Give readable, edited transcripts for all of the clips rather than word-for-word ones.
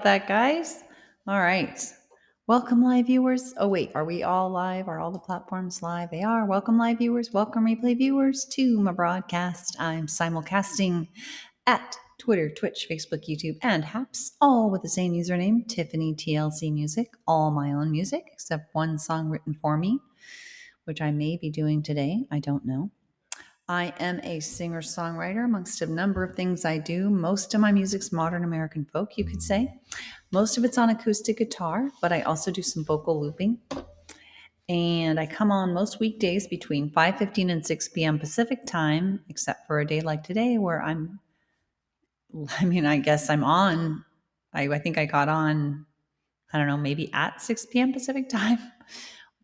That, guys. All right. Welcome, live viewers. Oh, wait, are we all live? Are all the platforms live? They are. Welcome, live viewers. Welcome, replay viewers, to my broadcast. I'm simulcasting at Twitter, Twitch, Facebook, YouTube, and Haps, all with the same username, Tiffany TLC Music. All my own music, except one song written for me, which I may be doing today. I don't know. I am a singer-songwriter amongst a number of things I do. Most of my music's modern American folk, you could say. Most of it's on acoustic guitar, but I also do some vocal looping. And I come on most weekdays between 5:15 and 6 p.m. Pacific time, except for a day like today where I guess I'm on. I think I got on, I don't know, maybe at 6 p.m. Pacific time.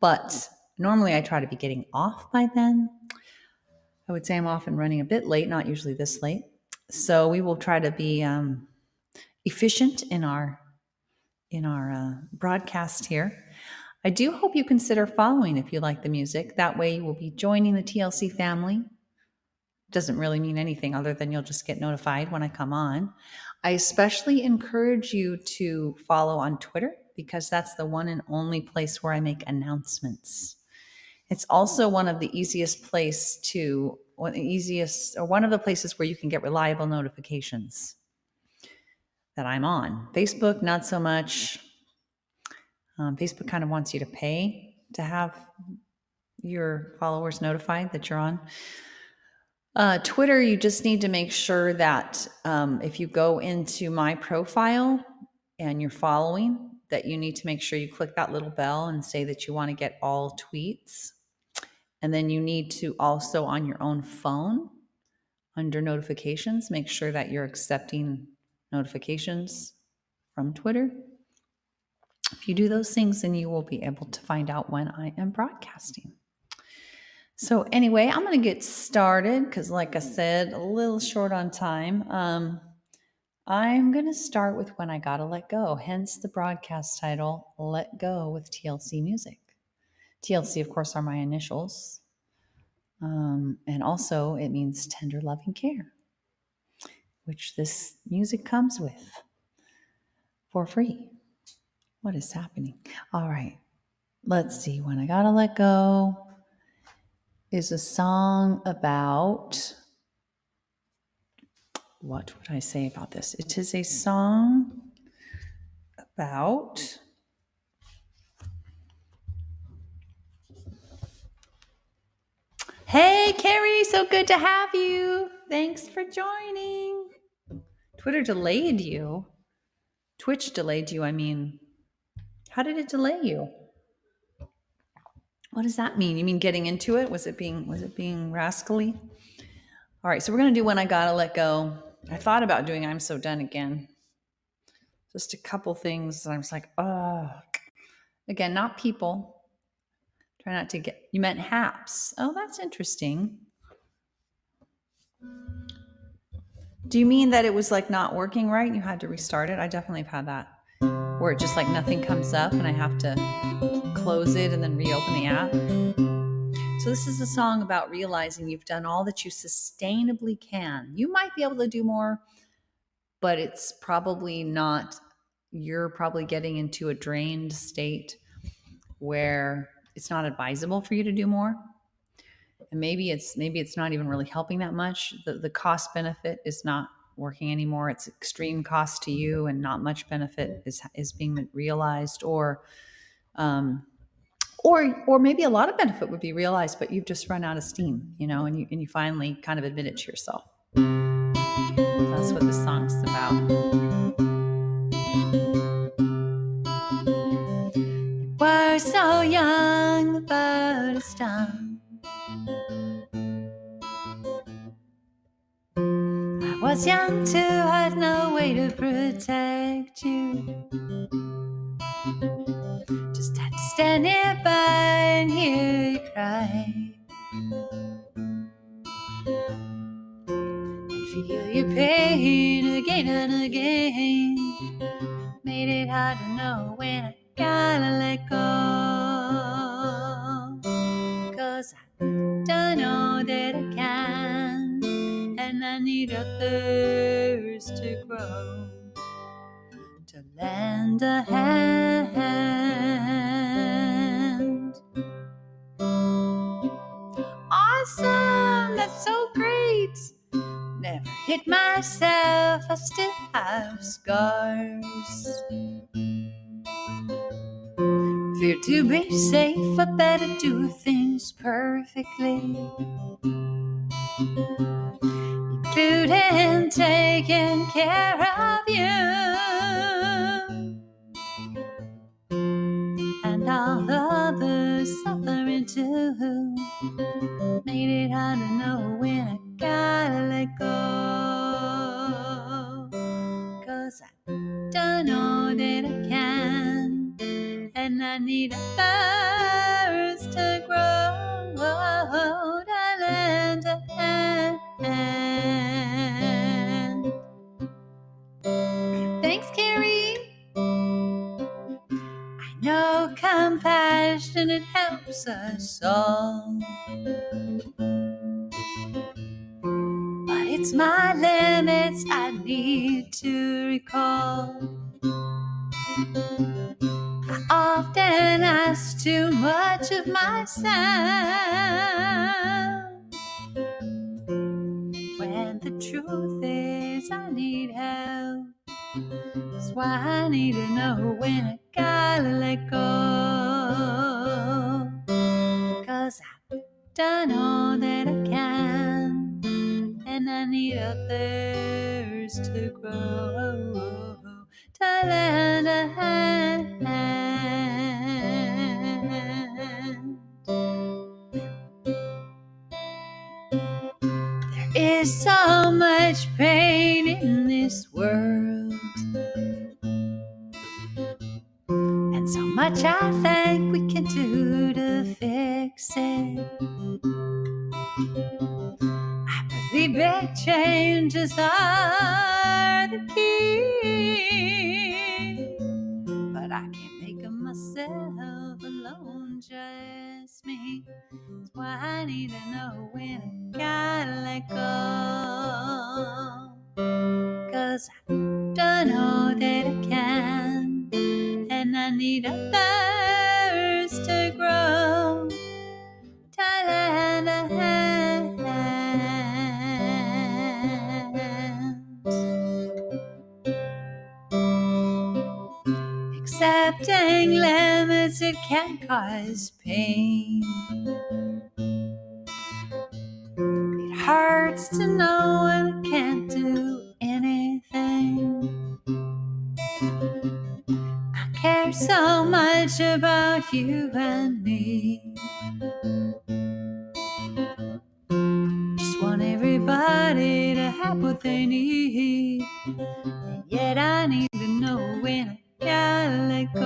But normally I try to be getting off by then. I would say I'm often running a bit late, not usually this late. So we will try to be efficient in our broadcast here. I do hope you consider following if you like the music. That way you will be joining the TLC family. Doesn't really mean anything other than you'll just get notified when I come on. I especially encourage you to follow on Twitter because that's the one and only place where I make announcements. It's also one of the one of the places where you can get reliable notifications that I'm on. Facebook, not so much. Facebook kind of wants you to pay to have your followers notified that you're on. Twitter, you just need to make sure that if you go into my profile and you're following, that you need to make sure you click that little bell and say that you want to get all tweets. And then you need to also on your own phone, under notifications, make sure that you're accepting notifications from Twitter. If you do those things, then you will be able to find out when I am broadcasting. So anyway, I'm going to get started because like I said, a little short on time. I'm going to start with When I Gotta Let Go, hence the broadcast title, Let Go with TLC Music. TLC, of course, are my initials. And also it means tender loving care, which this music comes with for free. What is happening? All right, let's see. When I Gotta Let Go is a song about, what would I say about this? It is a song about Hey, Carrie, so good to have you. Thanks for joining. Twitter delayed you. Twitch delayed you, I mean. How did it delay you? What does that mean? You mean getting into it? Was it being rascally? All right, so we're going to do When I Gotta Let Go. I thought about doing I'm So Done again. Just a couple things. And I was like, oh. Again, not people. Try not to get, you meant haps. Oh, that's interesting. Do you mean that it was like not working right? You had to restart it? I definitely have had that. Where it just like nothing comes up and I have to close it and then reopen the app. So this is a song about realizing you've done all that you sustainably can. You might be able to do more, but it's probably not, you're probably getting into a drained state where it's not advisable for you to do more. And maybe it's not even really helping that much. The cost benefit is not working anymore. It's extreme cost to you and not much benefit is being realized, or maybe a lot of benefit would be realized, but you've just run out of steam, and you finally kind of admit it to yourself. That's what this song's about. We're so young, the bird is done. I was young too, had no way to protect you. Just had to stand nearby and hear you cry. And feel your pain again and again. Made it hard to know when I gotta let go. 'Cause I don't know that I can, and I need others to grow, to let lend a hand. Awesome! That's so great! Never hit myself, I still have scars. Fear to be safe, I better do things perfectly, including taking care of you and all others suffering too. Made it hard to know when I gotta let go, 'cause I don't know that I can, and I need others to grow, to lend a hand. Thanks, Carrie. I know compassion, it helps us all, but it's my limits I need to recall. I often ask too much of myself, when the truth is I need help. That's why I need to know when I gotta let go, 'cause I don't know that I can, and I need others to grow, to lend a hand. There is so much pain in this world, and so much I think we can do to fix it. I believe big changes are the key, but I can't make them myself alone, just me. That's why I need to know when I gotta let go, 'cause I don't know that I can, and I need others to grow, to lend a hand. Accepting limits, it can cause pain. It hurts to know I can't do anything. I care so much about you and me. Just want everybody to have what they need, and yet I need to know when I gotta let go,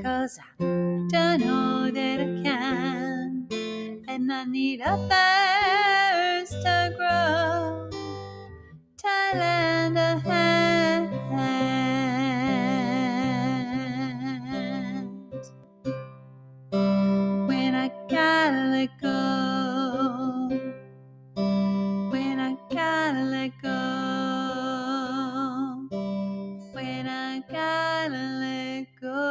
'cause I don't know that I can, and I need others to grow, to lend a hand. When I gotta let go, when I gotta let go, when I gotta let go.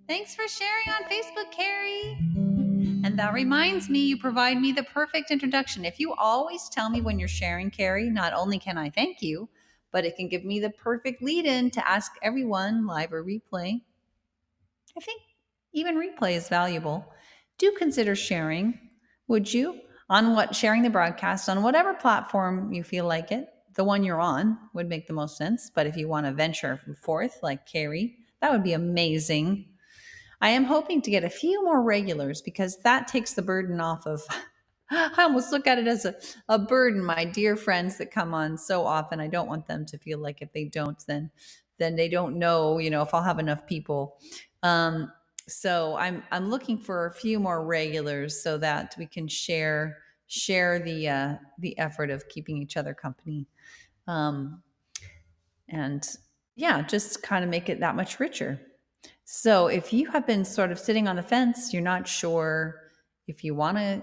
Thanks for sharing on Facebook, Carrie. And that reminds me, you provide me the perfect introduction. If you always tell me when you're sharing, Carrie, not only can I thank you, but it can give me the perfect lead in to ask everyone, live or replay. I think even replay is valuable. Do consider sharing, would you? On what, sharing the broadcast on whatever platform you feel like it. The one you're on would make the most sense. But if you want to venture forth like Carrie, that would be amazing. I am hoping to get a few more regulars because that takes the burden off of. I almost look at it as a burden. My dear friends that come on so often, I don't want them to feel like if they don't, then they don't know, if I'll have enough people. So I'm looking for a few more regulars so that we can share the effort of keeping each other company. And yeah, just kind of make it that much richer. So if you have been sort of sitting on the fence, you're not sure if you want to,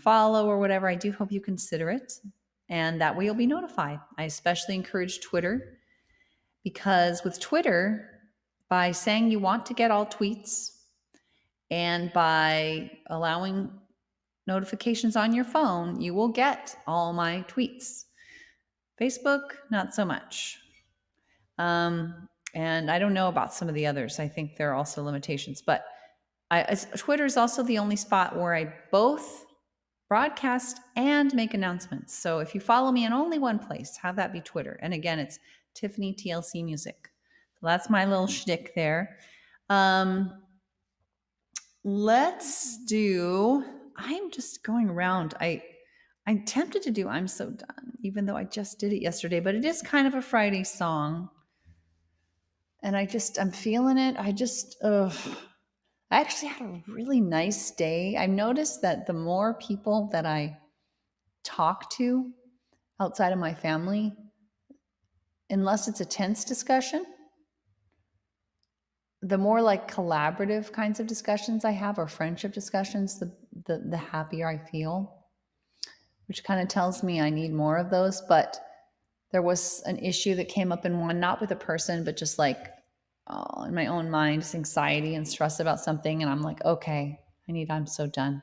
follow or whatever, I do hope you consider it. And that way you'll be notified. I especially encourage Twitter because with Twitter, by saying you want to get all tweets and by allowing notifications on your phone, you will get all my tweets. Facebook, not so much. And I don't know about some of the others. I think there are also limitations, but Twitter is also the only spot where I both broadcast and make announcements. So if you follow me in only one place, have that be Twitter. And again, it's Tiffany TLC Music. So that's my little shtick there. Let's do, I'm just going around. I'm tempted to do I'm So Done, even though I just did it yesterday, but it is kind of a Friday song. And I'm feeling it. I actually had a really nice day. I've noticed that the more people that I talk to outside of my family, unless it's a tense discussion, the more like collaborative kinds of discussions I have or friendship discussions, the happier I feel, which kind of tells me I need more of those. But there was an issue that came up in one, not with a person, but just like in my own mind, just anxiety and stress about something. And I'm like, okay, I'm so done.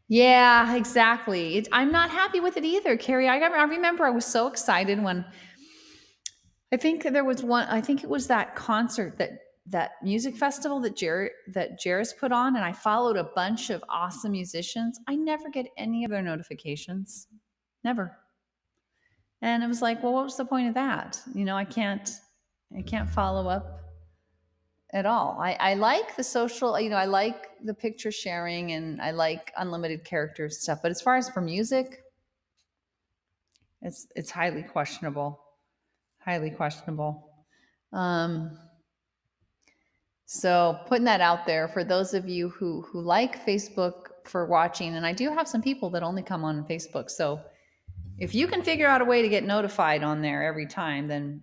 Yeah, exactly. I'm not happy with it either, Carrie. I remember I was so excited when I think there was one. I think it was that concert that music festival that Jairus put on, and I followed a bunch of awesome musicians. I never get any of their notifications, never. And it was like, well, what was the point of that? I can't follow up at all. I like the social, I like the picture sharing and I like unlimited characters stuff. But as far as for music, it's highly questionable, highly questionable. So putting that out there for those of you who like Facebook for watching, and I do have some people that only come on Facebook. So if you can figure out a way to get notified on there every time, then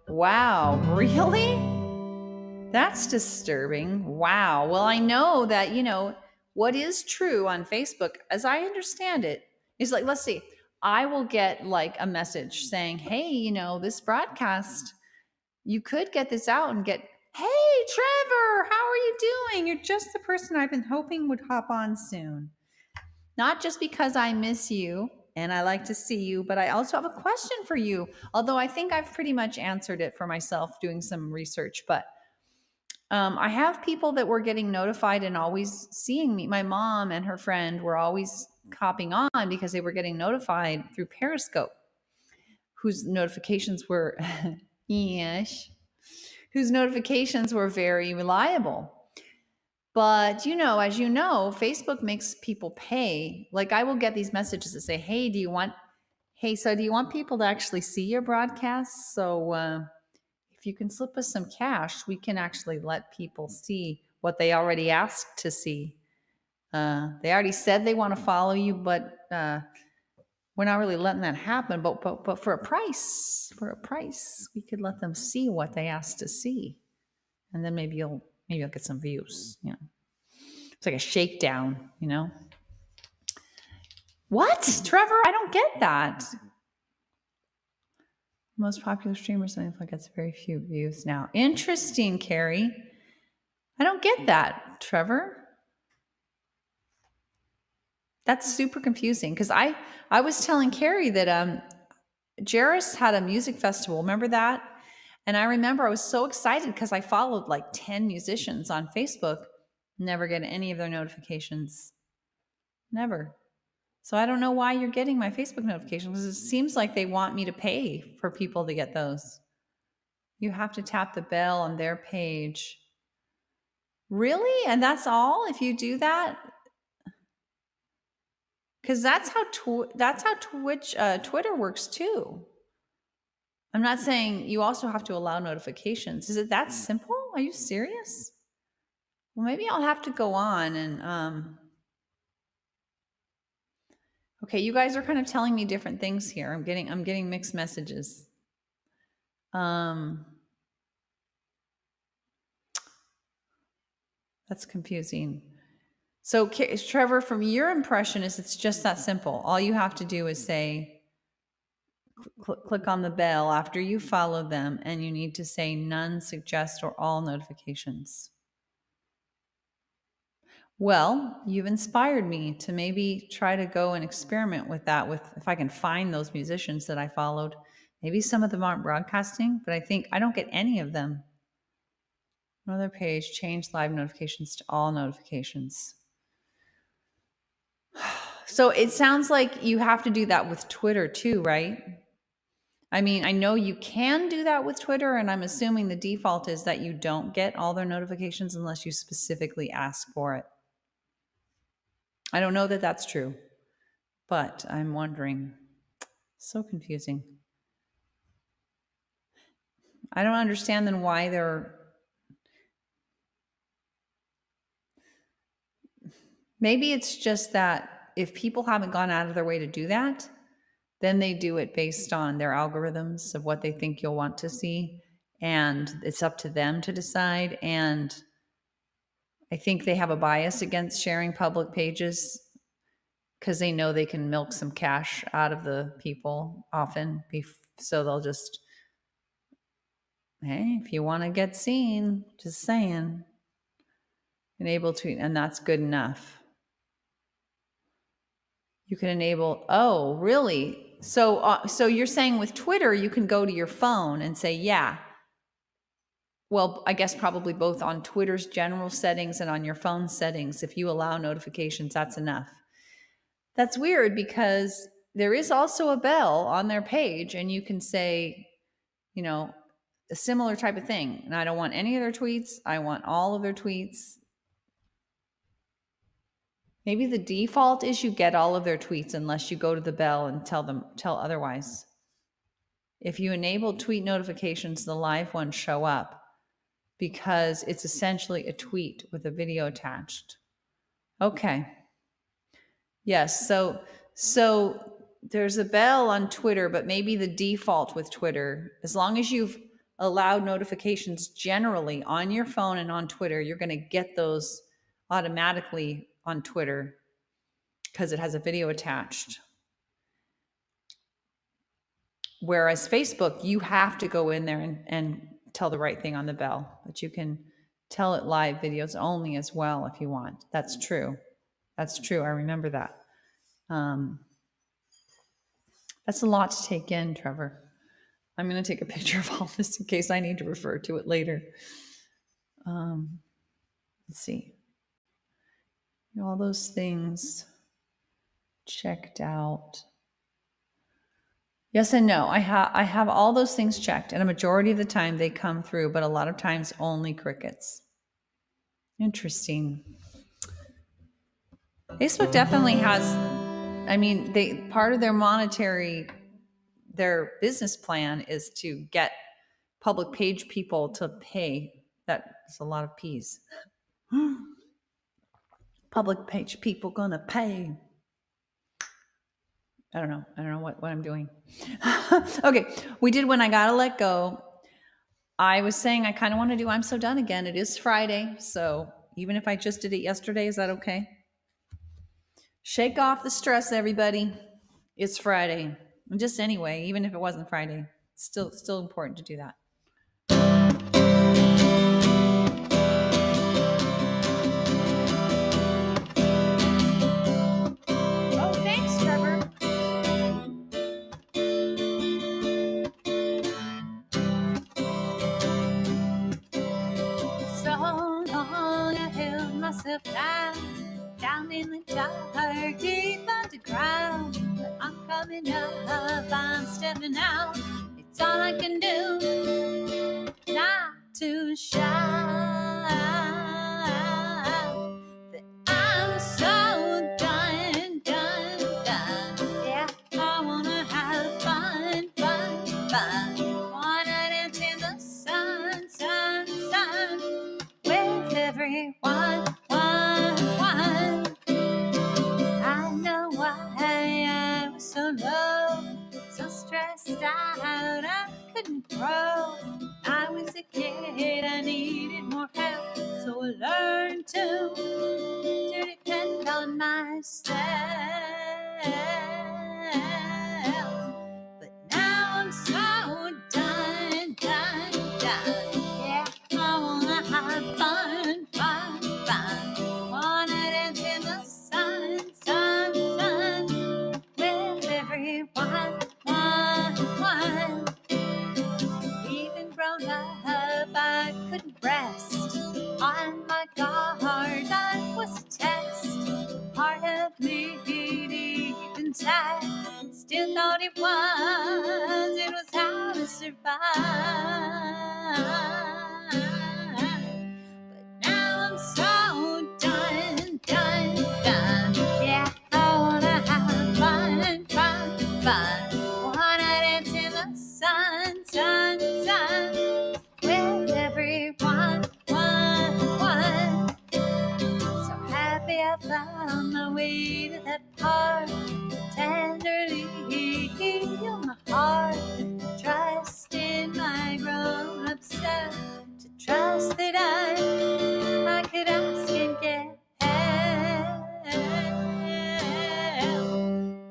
wow, really? That's disturbing. Wow. Well, I know that, what is true on Facebook, as I understand it, is like, let's see, I will get like a message saying, hey, this broadcast, you could get this out and get, hey, Trevor, how are you doing? You're just the person I've been hoping would hop on soon. Not just because I miss you and I like to see you, but I also have a question for you. Although I think I've pretty much answered it for myself doing some research, but I have people that were getting notified and always seeing me. My mom and her friend were always hopping on because they were getting notified through Periscope, whose notifications were, yes, whose notifications were very reliable. But, as you know, Facebook makes people pay. Like I will get these messages that say, hey, do you want people to actually see your broadcast? So, if you can slip us some cash, we can actually let people see what they already asked to see. They already said they want to follow you, but we're not really letting that happen. But for a price, we could let them see what they asked to see, and then maybe you'll get some views. It's like a shakedown. What, Trevor? I don't get that. Most popular streamers, I think, gets very few views now. Interesting, Carrie. I don't get that, Trevor. That's super confusing because I was telling Carrie that Jairus had a music festival. Remember that? And I remember I was so excited because I followed like 10 musicians on Facebook. Never get any of their notifications. Never. So I don't know why you're getting my Facebook notifications because it seems like they want me to pay for people to get those. You have to tap the bell on their page. Really? And that's all? If you do that? Because that's how Twitter works too. I'm not saying you also have to allow notifications. Is it that simple? Are you serious? Well, maybe I'll have to go on and Okay, you guys are kind of telling me different things here. I'm getting mixed messages. That's confusing. So, Trevor, from your impression, is it's just that simple. All you have to do is say, click on the bell after you follow them, and you need to say none, suggest, or all notifications. Well, you've inspired me to maybe try to go and experiment with that, with if I can find those musicians that I followed. Maybe some of them aren't broadcasting, but I don't get any of them. Another page, change live notifications to all notifications. So it sounds like you have to do that with Twitter too, right? I mean, I know you can do that with Twitter, and I'm assuming the default is that you don't get all their notifications unless you specifically ask for it. I don't know that that's true, but I'm wondering. So confusing. I don't understand then why maybe it's just that if people haven't gone out of their way to do that, then they do it based on their algorithms of what they think you'll want to see. And it's up to them to decide. And I think they have a bias against sharing public pages because they know they can milk some cash out of the people often. So they'll just, hey, if you want to get seen, just saying, enable tweet, and that's good enough. You can enable, oh, really? So you're saying with Twitter, you can go to your phone and say, yeah. Well, I guess probably both on Twitter's general settings and on your phone settings. If you allow notifications, that's enough. That's weird because there is also a bell on their page, and you can say, you know, a similar type of thing. And I don't want any of their tweets. I want all of their tweets. Maybe the default is you get all of their tweets unless you go to the bell and tell otherwise. If you enable tweet notifications, the live ones show up because it's essentially a tweet with a video attached. Okay. Yes, so there's a bell on Twitter, but maybe the default with Twitter, as long as you've allowed notifications generally on your phone and on Twitter, you're going to get those automatically on Twitter because it has a video attached. Whereas Facebook, you have to go in there and tell the right thing on the bell, but you can tell it live videos only as well if you want. That's true. That's true. I remember that. That's a lot to take in, Trevor. I'm going to take a picture of all this in case I need to refer to it later. Let's see. All those things checked out. Yes and no. I have all those things checked, and a majority of the time they come through, but a lot of times only crickets. Interesting. Facebook definitely has, I mean, part of their business plan is to get public page people to pay. That's a lot of P's. Public page people gonna pay. I don't know what I'm doing. Okay, we did When I Gotta Let Go. I was saying I kind of want to do I'm So Done again. It is Friday, so even if I just did it yesterday, is that okay? Shake off the stress, everybody. It's Friday. And just anyway, even if it wasn't Friday, it's still important to do that. Oh, thanks, Trevor. So long I held myself down in the dark, deep underground. But I'm coming up, I'm stepping out. It's all I can do not to shout that I'm so done. Yeah, I wanna have fun. Wanna dance in the sun with everyone. I know why out, I couldn't grow. I was a kid, I needed more help, so I learned to depend on myself. But now I'm so done. Yeah, I wanna have fun. Wanna dance in the sun, with everyone, one. Even grown up, I couldn't rest. On my guard, I was a test. Part of me deep inside still thought it was how to survive. But now I'm so done. Yeah, I wanna have fun. Wanna dance in the sun, with everyone, one. So happy I found my way to that part, tenderly heal my heart. Trust in my grown-up self, to trust that I could ask and get help.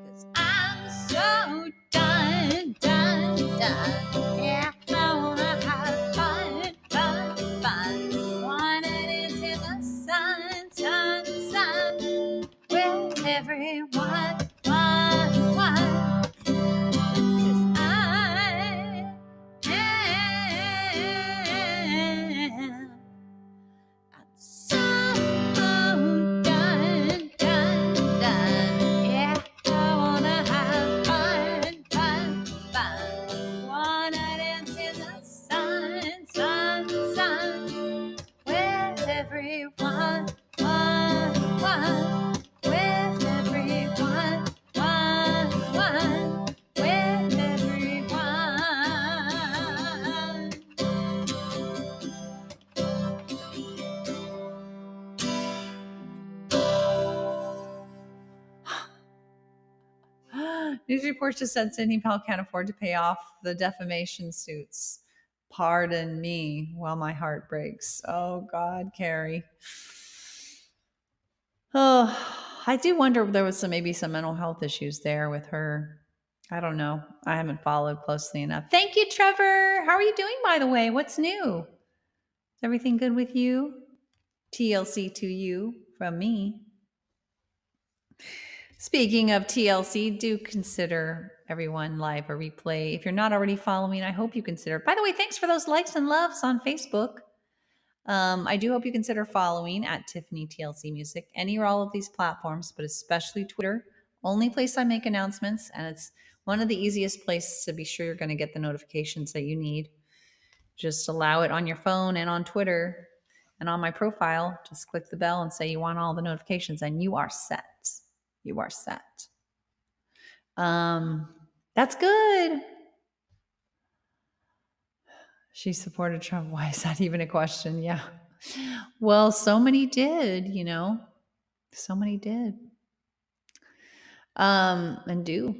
'Cause I'm so done. Yeah, I wanna have fun. Wanna dance in the sun, with everyone, one. 'Cause I am, I'm so done. Yeah, I wanna have fun. Wanna dance in the sun, with everyone, one. With everyone, one. With everyone. News reports just said Sidney Powell can't afford to pay off the defamation suits. Pardon me while my heart breaks. Oh, God, Carrie. Oh, I do wonder if there was maybe some mental health issues there with her. I don't know. I haven't followed closely enough. Thank you, Trevor. How are you doing, by the way? What's new? Is everything good with you? TLC to you from me. Speaking of TLC, do consider everyone live or replay. If you're not already following, I hope you consider. By the way, thanks for those likes and loves on Facebook. I do hope you consider following at Tiffany TLC Music, any or all of these platforms, but especially Twitter. Only place I make announcements, and it's one of the easiest places to be sure you're going to get the notifications that you need. Just allow it on your phone and on Twitter. And on my profile, just click the bell and say you want all the notifications, and you are set. You are set. That's good. She supported Trump. Why is that even a question? Yeah. Well, so many did, you know. So many did. And do.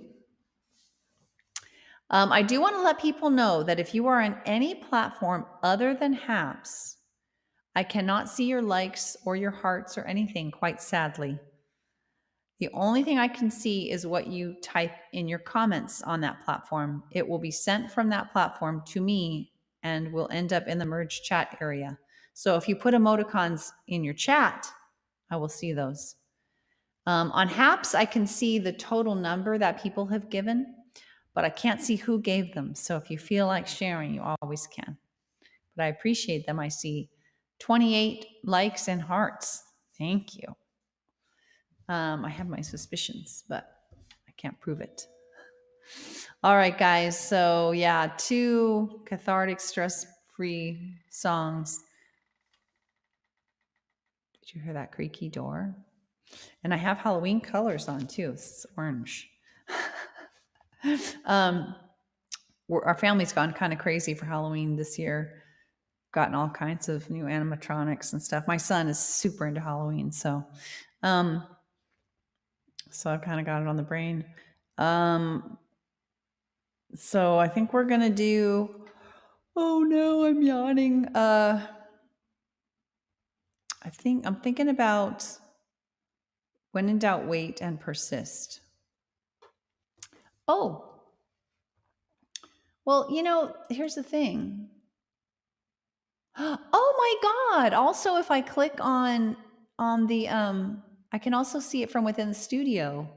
I do want to let people know that if you are on any platform other than Haps, I cannot see your likes or your hearts or anything, quite sadly. The only thing I can see is what you type in your comments on that platform. It will be sent from that platform to me and will end up in the merge chat area. So if you put emoticons in your chat, I will see those. On Haps, I can see the total number that people have given, but I can't see who gave them. So if you feel like sharing, you always can. But I appreciate them. I see 28 likes and hearts. Thank you. I have my suspicions, but I can't prove it. All right, guys. So yeah, 2 cathartic, stress-free songs. Did you hear that creaky door? And I have Halloween colors on too. It's orange. Our family's gone kind of crazy for Halloween this year. Gotten all kinds of new animatronics and stuff. My son is super into Halloween, so I've kind of got it on the brain. So I think we're going to do, oh no, I'm yawning. I'm thinking about when in doubt, wait and persist. Oh, well, here's the thing. Oh my God. Also, if I click on the I can also see it from within the studio.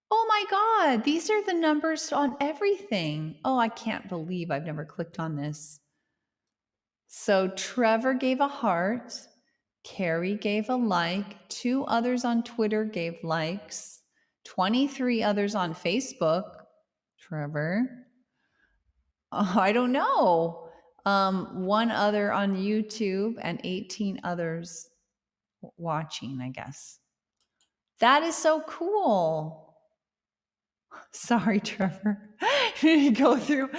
Oh my God, these are the numbers on everything. Oh, I can't believe I've never clicked on this. So Trevor gave a heart, Carrie gave a like, 2 others on Twitter gave likes, 23 others on Facebook. Trevor. I don't know. 1 other on YouTube and 18 others watching, I guess. That is so cool. Sorry, Trevor. You go through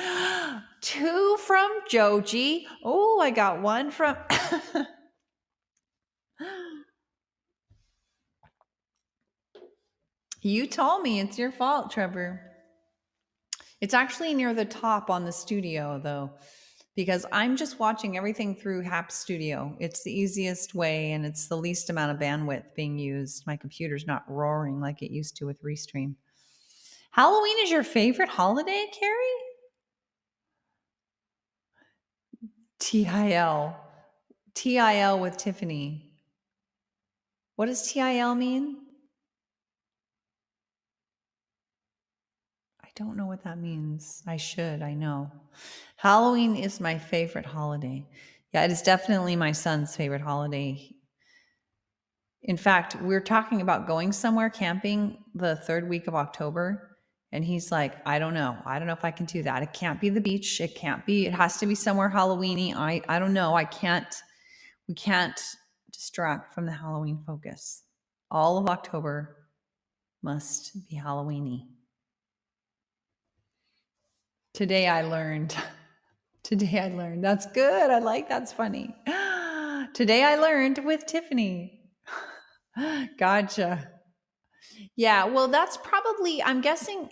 2 from Joji. Oh, I got 1 from. You told me it's your fault, Trevor. It's actually near the top on the studio, though, because I'm just watching everything through Hap Studio. It's the easiest way and it's the least amount of bandwidth being used. My computer's not roaring like it used to with Restream. Halloween is your favorite holiday, Carrie? TIL. TIL with Tiffany. What does TIL mean? I don't know what that means. I should, I know. Halloween is my favorite holiday. Yeah, it is definitely my son's favorite holiday. In fact, we're talking about going somewhere camping the 3rd week of October. And he's like, I don't know. I don't know if I can do that. It can't be the beach. It has to be somewhere Halloweeny. I don't know. We can't distract from the Halloween focus. All of October must be Halloweeny. Today I learned. That's good. That's funny. Today I learned with Tiffany. Gotcha. Yeah, well, that's probably, I'm guessing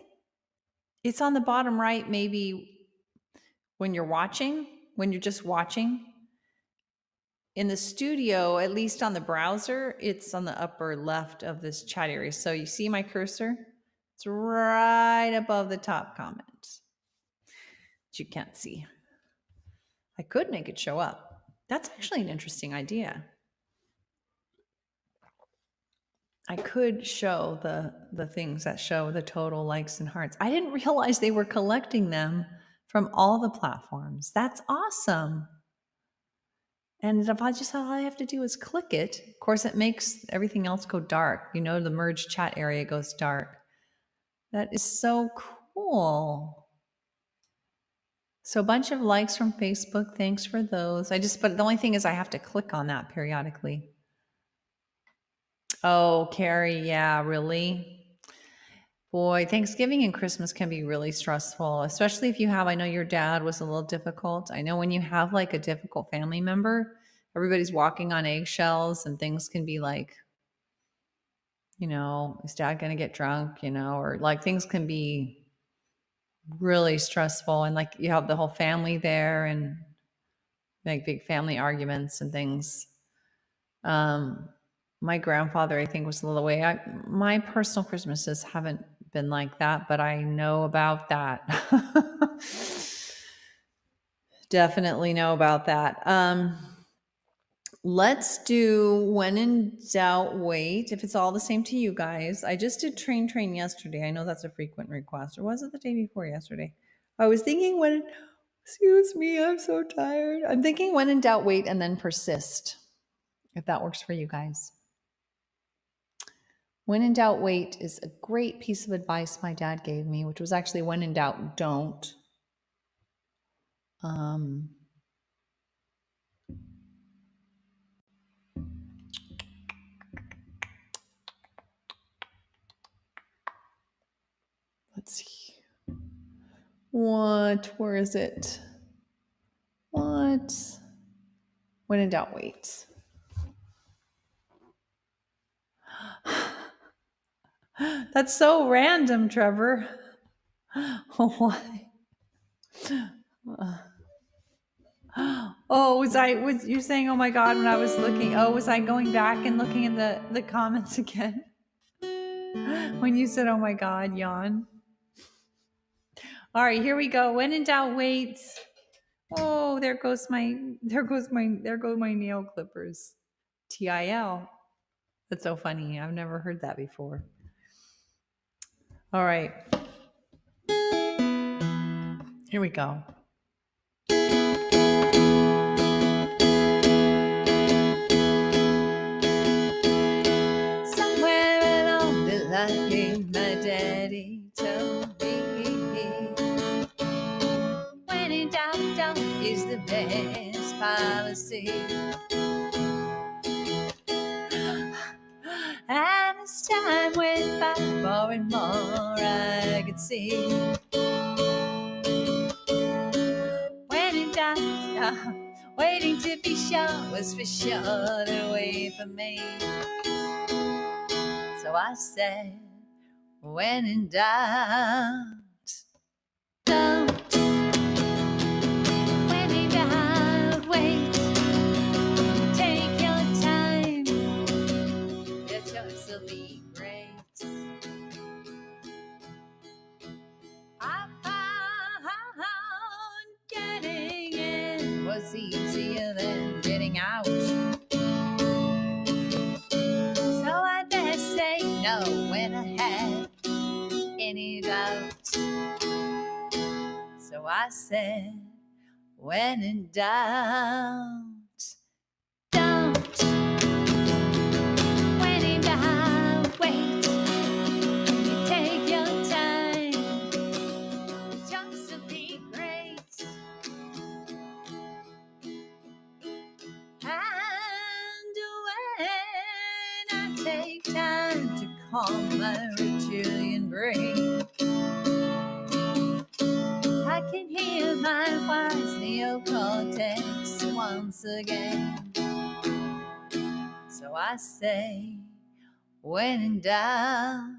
it's on the bottom right, maybe when you're just watching. In the studio, at least on the browser, it's on the upper left of this chat area. So you see my cursor? It's right above the top comment, which you can't see. I could make it show up. That's actually an interesting idea. I could show the things that show the total likes and hearts. I didn't realize they were collecting them from all the platforms. That's awesome. And if all I have to do is click it, of course, it makes everything else go dark. The merge chat area goes dark. That is so cool. So a bunch of likes from Facebook. Thanks for those. But the only thing is I have to click on that periodically. Oh, Carrie, yeah, really? Boy, Thanksgiving and Christmas can be really stressful, especially if I know your dad was a little difficult. I know when you have like a difficult family member, everybody's walking on eggshells and things can be like, is dad going to get drunk, or like things can be really stressful. And like you have the whole family there and like big family arguments and things. My grandfather, I think, was a little way. My personal Christmases haven't been like that, but I know about that. Definitely know about that. Let's do when in doubt, wait. If it's all the same to you guys. I just did train yesterday. I know that's a frequent request. Or was it the day before yesterday? I was thinking excuse me, I'm so tired. I'm thinking when in doubt, wait, and then persist. If that works for you guys. When in doubt, wait is a great piece of advice my dad gave me, which was actually when in doubt, don't. Let's see. Where is it? When in doubt, wait. That's so random, Trevor. Why? Oh, was you saying, oh my God, when I was looking, oh, was I going back and looking in the comments again? When you said, oh my God, yawn. All right, here we go. When in doubt, wait. Oh, there go my nail clippers. TIL. That's so funny. I've never heard that before. All right. Here we go. Somewhere along the line, my daddy told me, when in doubt, doubt is the best policy. And as time went by, more and more I could see. When in doubt, waiting to be sure was for sure the way for me. So I said, when in doubt, don't. When in doubt, wait. Take your time. Your choice will be great. I found getting in was easier than getting out. So I dare say no when I had any doubt. So I said, when in doubt, don't. When in doubt, wait. Take your time. The choice will be great. And when I take time to calm my reptilian brain, I can hear my wise neocortex once again. So I say, when in doubt,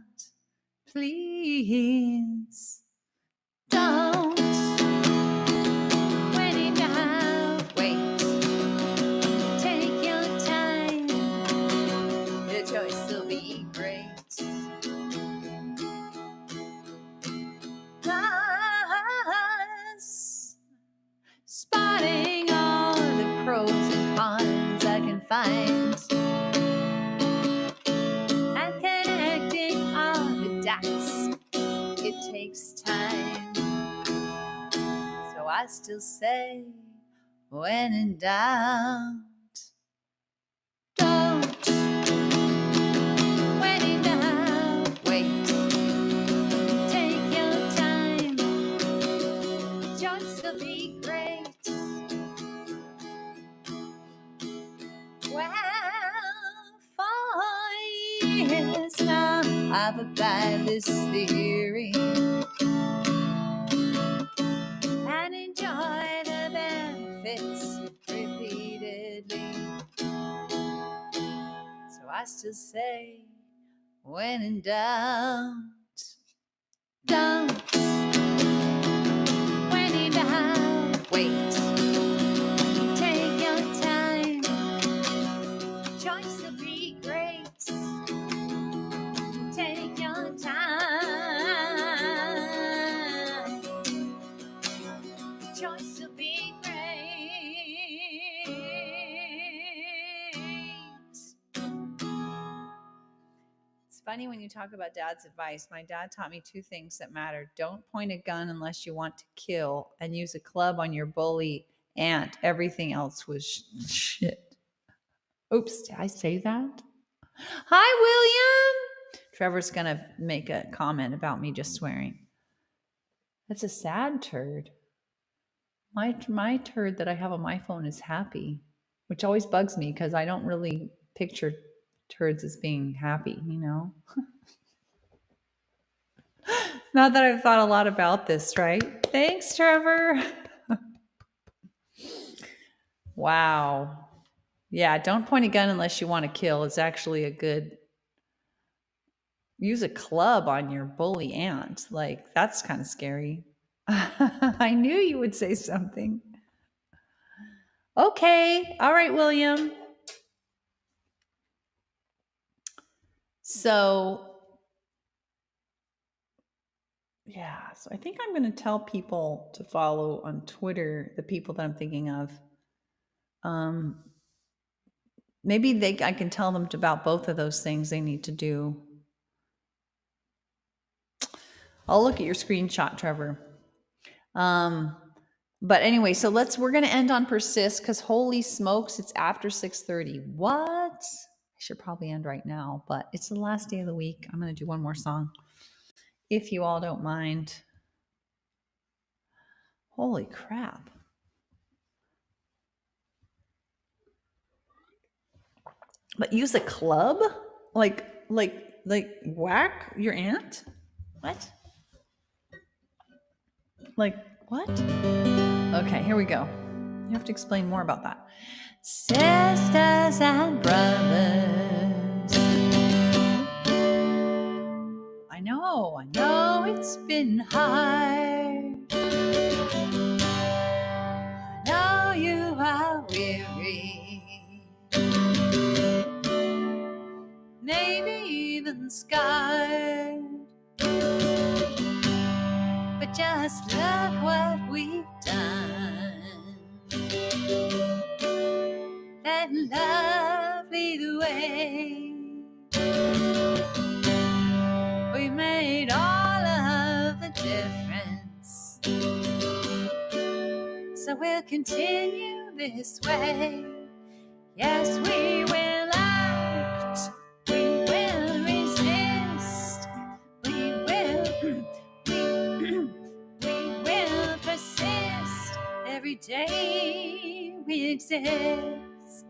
please don't. When in doubt, wait. Take your time. Your choice will be great. Plus, spotting all the pros and cons I can find, and connecting all the dots, it takes time. So I still say, when in doubt, don't. When in doubt, wait. Take your time. Choice will be great. Well, for years now, I've applied this theory and enjoy the benefits repeatedly. So I still say, when in doubt, don't. When in doubt, wait. Take your time. Choice will be great. Take your time. Choice will be great. It's funny when you talk about dad's advice. My dad taught me two things that matter. Don't point a gun unless you want to kill, and use a club on your bully aunt. Everything else was shit. Oops, did I say that? Hi, William. Trevor's going to make a comment about me just swearing. That's a sad turd. My turd that I have on my phone is happy, which always bugs me because I don't really picture turds as being happy, you know? Not that I've thought a lot about this, right? Thanks, Trevor. Wow. Yeah, don't point a gun unless you want to kill is actually a good use a club on your bully aunt. Like, that's kind of scary. I knew you would say something. Okay. All right, William. So, yeah. So I think I'm going to tell people to follow on Twitter, the people that I'm thinking of. Maybe I can tell them about both of those things they need to do. I'll look at your screenshot, Trevor. But anyway, so we're going to end on persist because holy smokes, it's after 6:30. What? I should probably end right now, but it's the last day of the week. I'm going to do one more song if you all don't mind. Holy crap. But use a club? Like whack your aunt? What? Like what? Okay, here we go. You have to explain more about that. Sisters and brothers. I know it's been hard. I know you are weary. Maybe even scarred. But just look what we've done. Let love lead the way. We made all of the difference. So we'll continue this way. Yes, we will act. We will resist. We will persist. Every day we exist.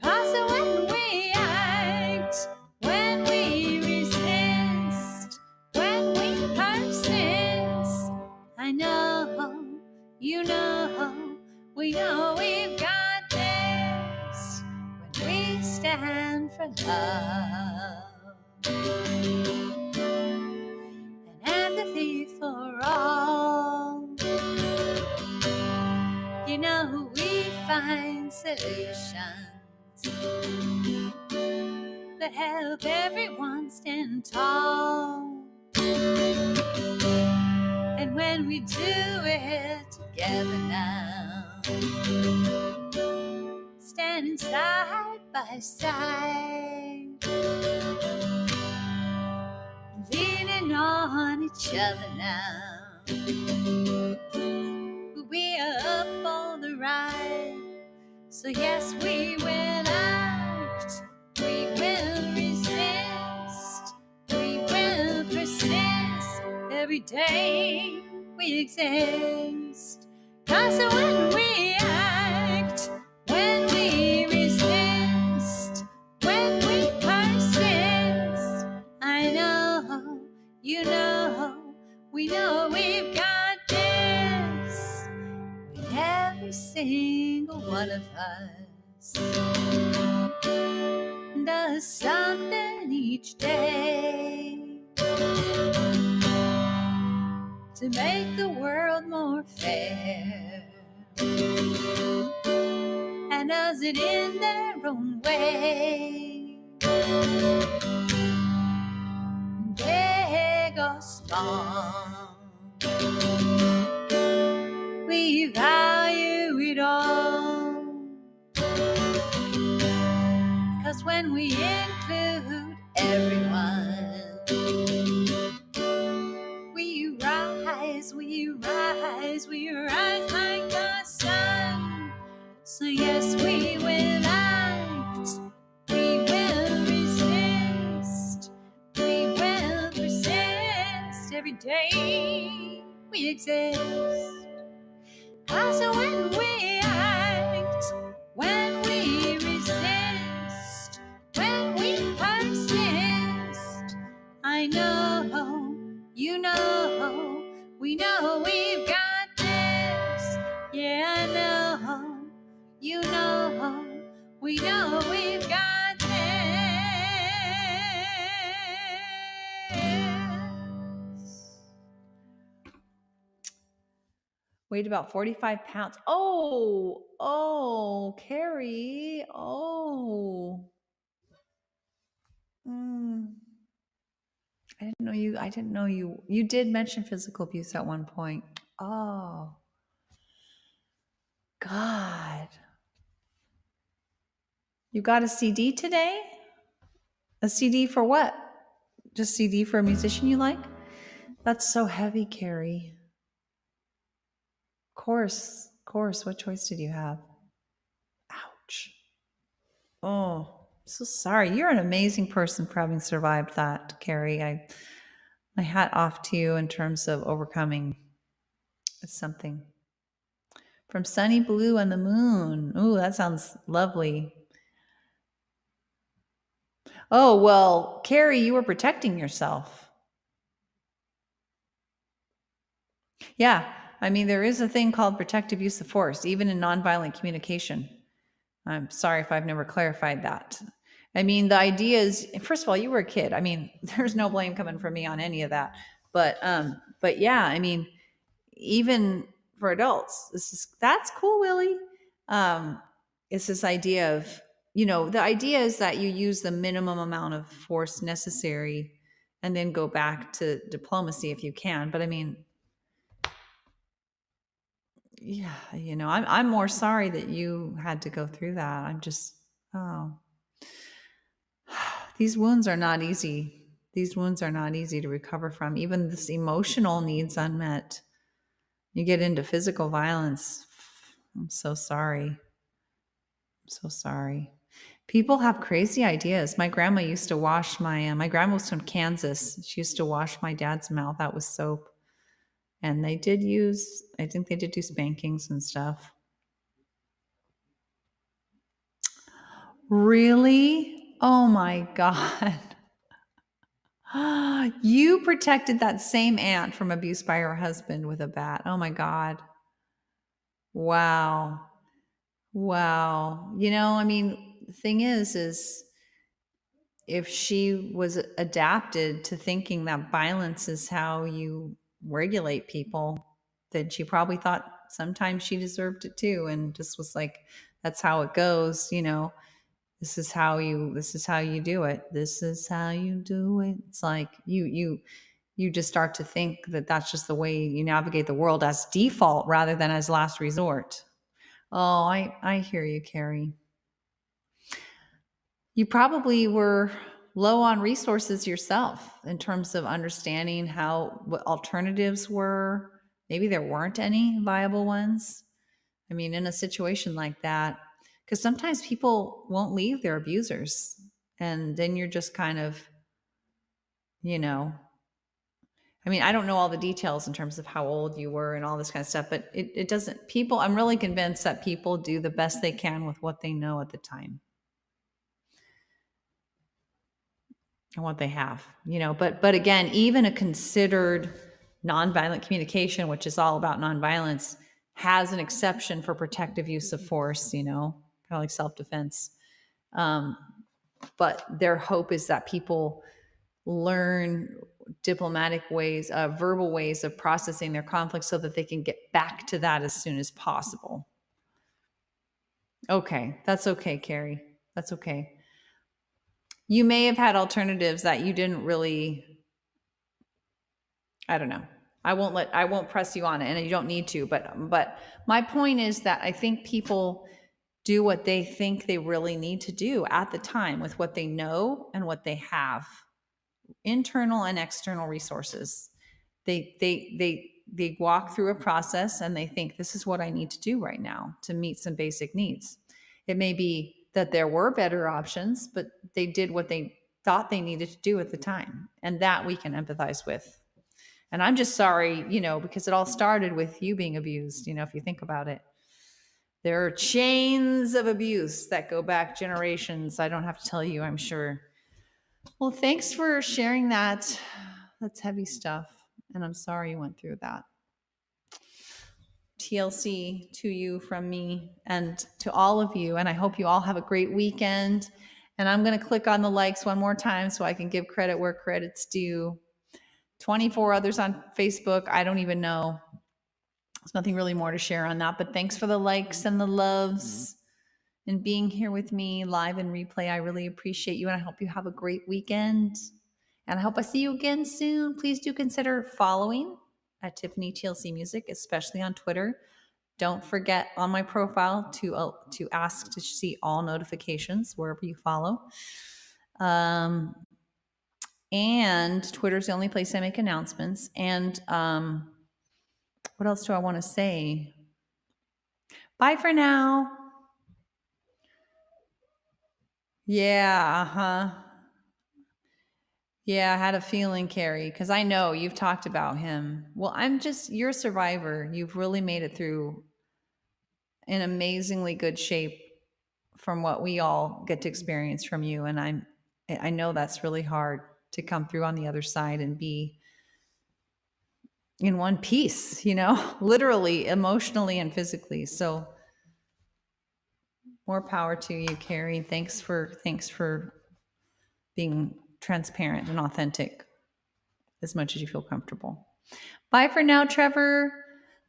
'Cause when we act, when we resist, when we persist, I know, you know, we know we've got this. When we stand for love and empathy for all, you know we find solutions that help everyone stand tall. And when we do it together now, standing side by side, leaning on each other now, we are up for the ride. So yes, we will act, we will resist, we will persist. Every day we exist. 'Cause when we act, when we resist, when we persist, I know, you know, we know we've got this. Every single one of us does something each day to make the world more fair, and does it in their own way. Big or small, we value it all. 'Cause when we include everyone, we rise, we rise, we rise like the sun. So yes, we will act, we will resist, we will persist. Every day we exist. 'Cause when we act, when we resist, when we persist, I know, you know, we know we've got this. Yeah, I know, you know, we know we've got this. Weighed about 45 pounds. Oh, Carrie. Oh. Mm. I didn't know you did mention physical abuse at one point. Oh, God. You got a CD today? A CD for what? Just CD for a musician you like? That's so heavy, Carrie. Of course. What choice did you have? Ouch. Oh, so sorry. You're an amazing person for having survived that, Carrie. My hat off to you in terms of overcoming. It's something. From Sunny Blue and the Moon. Ooh, that sounds lovely. Oh, well, Carrie, you were protecting yourself. Yeah. I mean, there is a thing called protective use of force, even in nonviolent communication. I'm sorry if I've never clarified that. I mean, the idea is, first of all, you were a kid. I mean, there's no blame coming from me on any of that. But yeah, I mean, even for adults, that's cool, Willie. It's this idea of, the idea is that you use the minimum amount of force necessary and then go back to diplomacy if you can. But I mean, yeah, I'm more sorry that you had to go through that. I'm just, oh, these wounds are not easy. These wounds are not easy to recover from. Even this emotional needs unmet. You get into physical violence. I'm so sorry. I'm so sorry. People have crazy ideas. My grandma used to wash my grandma was from Kansas. She used to wash my dad's mouth out with soap. And I think they did do spankings and stuff. Really? Oh my God. You protected that same aunt from abuse by her husband with a bat. Oh my God. Wow. Wow. I mean, the thing is if she was adapted to thinking that violence is how you regulate people, then she probably thought sometimes she deserved it too. And just was like, that's how it goes. This is how you do it. This is how you do it. It's like you just start to think that that's just the way you navigate the world as default rather than as last resort. Oh, I hear you, Carrie. You probably were low on resources yourself in terms of understanding what alternatives were. Maybe there weren't any viable ones. I mean, in a situation like that, because sometimes people won't leave their abusers. And then you're just kind of, you know, I mean, I don't know all the details in terms of how old you were and all this kind of stuff, but it doesn't, I'm really convinced that people do the best they can with what they know at the time and what they have, but again, even a considered nonviolent communication, which is all about nonviolence, has an exception for protective use of force, kind of like self-defense. But their hope is that people learn diplomatic ways, verbal ways of processing their conflict so that they can get back to that as soon as possible. Okay, that's okay, Carrie. That's okay. You may have had alternatives that you didn't really, I don't know. I won't press you on it, and you don't need to, but my point is that I think people do what they think they really need to do at the time with what they know and what they have, internal and external resources. They walk through a process and they think, this is what I need to do right now to meet some basic needs. It may be that there were better options, but they did what they thought they needed to do at the time, and that we can empathize with. And I'm just sorry, because it all started with you being abused, if you think about it. There are chains of abuse that go back generations. I don't have to tell you, I'm sure. Well, thanks for sharing that. That's heavy stuff. And I'm sorry you went through that. TLC to you from me and to all of you. And I hope you all have a great weekend. And I'm going to click on the likes one more time so I can give credit where credit's due. 24 others on Facebook. I don't even know. There's nothing really more to share on that, but thanks for the likes and the loves and being here with me live and replay. I really appreciate you, and I hope you have a great weekend. And I hope I see you again soon. Please do consider following at Tiffany TLC Music, especially on Twitter. Don't forget on my profile to ask to see all notifications wherever you follow. And Twitter's the only place I make announcements. And what else do I want to say? Bye for now. Yeah, Yeah, I had a feeling, Carrie, because I know you've talked about him. Well, you're a survivor. You've really made it through in amazingly good shape from what we all get to experience from you. And I know that's really hard to come through on the other side and be in one piece, literally, emotionally and physically. So more power to you, Carrie. Thanks for being transparent and authentic as much as you feel comfortable. Bye for now, Trevor.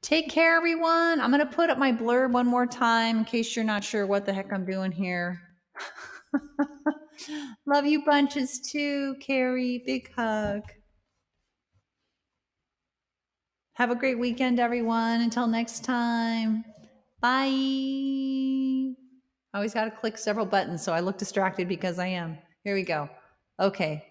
Take care, everyone. I'm going to put up my blurb one more time in case you're not sure what the heck I'm doing here. Love you bunches too, Carrie. Big hug. Have a great weekend, everyone. Until next time. Bye. I always got to click several buttons, so I look distracted because I am. Here we go. Okay.